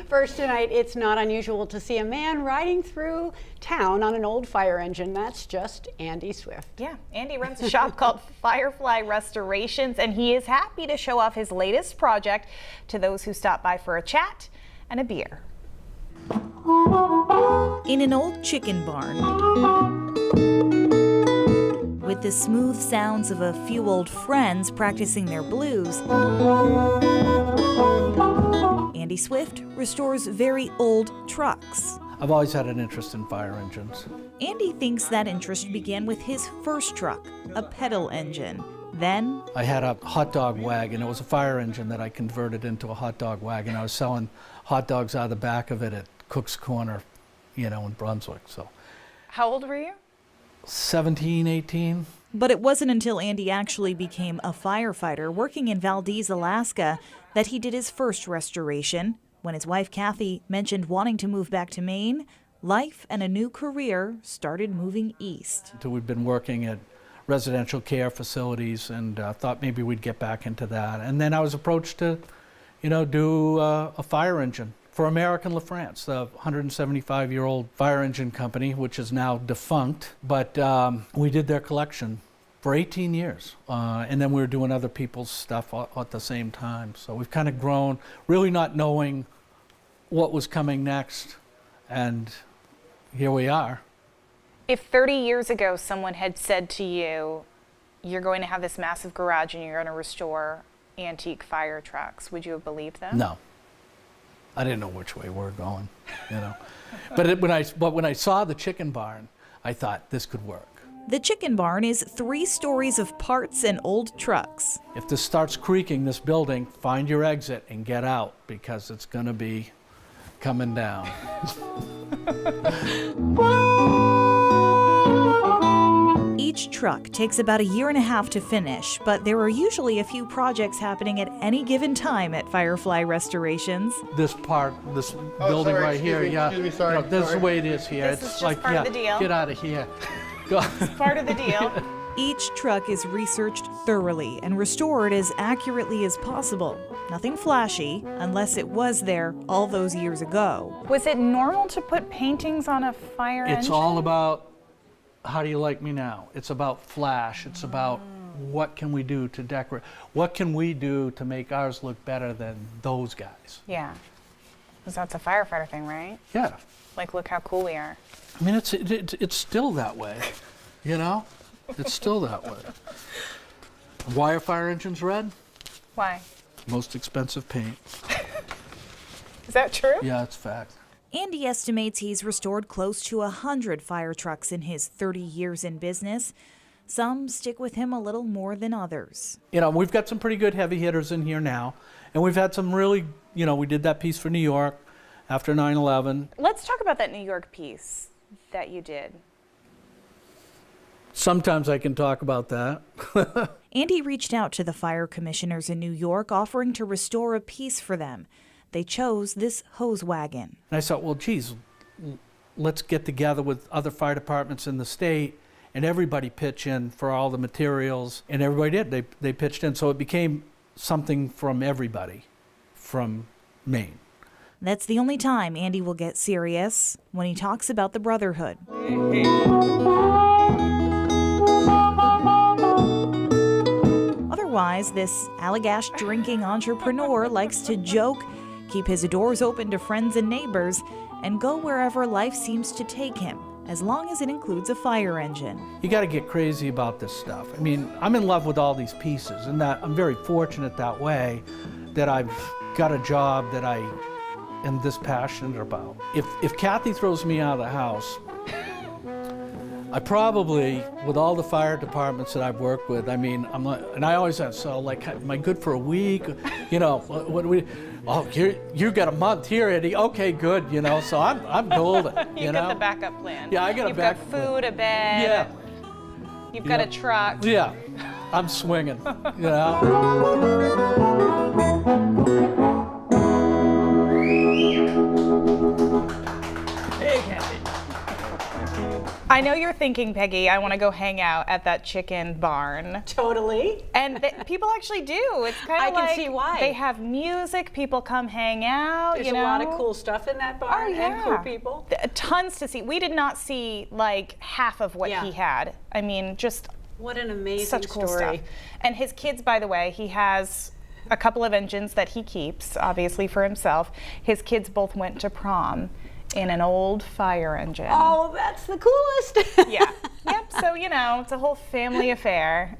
First tonight, it's not unusual to see a man riding through town on an old fire engine. That's just Andy Swift. Yeah, Andy runs a shop called Firefly Restorations, and he is happy to show off his latest project to those who stop by for a chat and a beer. In an old chicken barn, with the smooth sounds of a few old friends practicing their blues, Andy Swift restores very old trucks. I've always had an interest in fire engines. Andy thinks that interest began with his first truck, a pedal engine. Then, I had a hot dog wagon. It was a fire engine that I converted into a hot dog wagon. I was selling hot dogs out of the back of it at Cook's Corner, in Brunswick. So, How old were you? 17, 18. but it wasn't until Andy actually became a firefighter working in Valdez, Alaska, that he did his first restoration. When his wife Kathy mentioned wanting to move back to Maine, life and a new career started moving east. So we'd been working at residential care facilities and thought maybe we'd get back into that. And then I was approached to, do a fire engine for American LaFrance, the 175-year-old fire engine company, which is now defunct. But we did their collection for 18 years. And then we were doing other people's stuff at the same time. So we've kind of grown, really not knowing what was coming next. And here we are. If 30 years ago someone had said to you, you're going to have this massive garage and you're going to restore antique fire trucks, would you have believed them? No. I didn't know which way we're going, But when I saw the chicken barn, I thought this could work. The chicken barn is 3 stories of parts and old trucks. If this starts creaking, this building, find your exit and get out because it's going to be coming down. Each truck takes about a year and a half to finish, but there are usually a few projects happening at any given time at Firefly Restorations. This building sorry, right here, excuse me, sorry, this is sorry. the way it is here. This is just part of the deal. Get out of here. Go. It's part of the deal. Each truck is researched thoroughly and restored as accurately as possible. Nothing flashy, unless it was there all those years ago. Was it normal to put paintings on a fire engine? It's all about how do you like me now? It's about flash. It's about what can we do to decorate? What can we do to make ours look better than those guys? Yeah. Because that's a firefighter thing, right? Yeah. Like, look how cool we are. I mean, it's still that way, It's still that way. Why are fire engines red? Why? Most expensive paint. Is that true? Yeah, it's fact. Andy estimates he's restored close to 100 fire trucks in his 30 years in business. Some stick with him a little more than others. We've got some pretty good heavy hitters in here now, and we've had some really, we did that piece for New York after 9/11. Let's talk about that New York piece that you did. Sometimes I can talk about that. Andy reached out to the fire commissioners in New York, offering to restore a piece for them. They chose this hose wagon. And I thought, well, geez, let's get together with other fire departments in the state and everybody pitch in for all the materials. And everybody did. They pitched in. So it became something from everybody from Maine. That's the only time Andy will get serious, when he talks about the brotherhood. Otherwise, this Allagash drinking entrepreneur likes to joke, keep his doors open to friends and neighbors, and go wherever life seems to take him, as long as it includes a fire engine. You got to get crazy about this stuff. I mean, I'm in love with all these pieces, and that I'm very fortunate that way that I've got a job that I am this passionate about. If Kathy throws me out of the house, I probably, with all the fire departments that I've worked with, I mean, I'm like, and I always have, so like, am I good for a week? What do we? Oh, you got a month here, Eddie. Okay, good. So I'm golden. You got the backup plan. Yeah, I got a backup You've got food, a bed. Yeah. You've got a truck. Yeah, I'm swinging. Hey, Kathy. I know you're thinking, Peggy, I want to go hang out at that chicken barn. Totally. And people actually do. It's kind I of can like see why. they have music, people come hang out. There's you know? a lot of cool stuff in that barn and cool people. Tons to see. We did not see like half of what Yeah. he had. I mean, just What an amazing such cool story. stuff. And his kids, by the way, he has a couple of engines that he keeps, obviously for himself. His kids both went to prom in an old fire engine. Oh, that's the coolest. Yeah. Yep. So, you know, it's a whole family affair.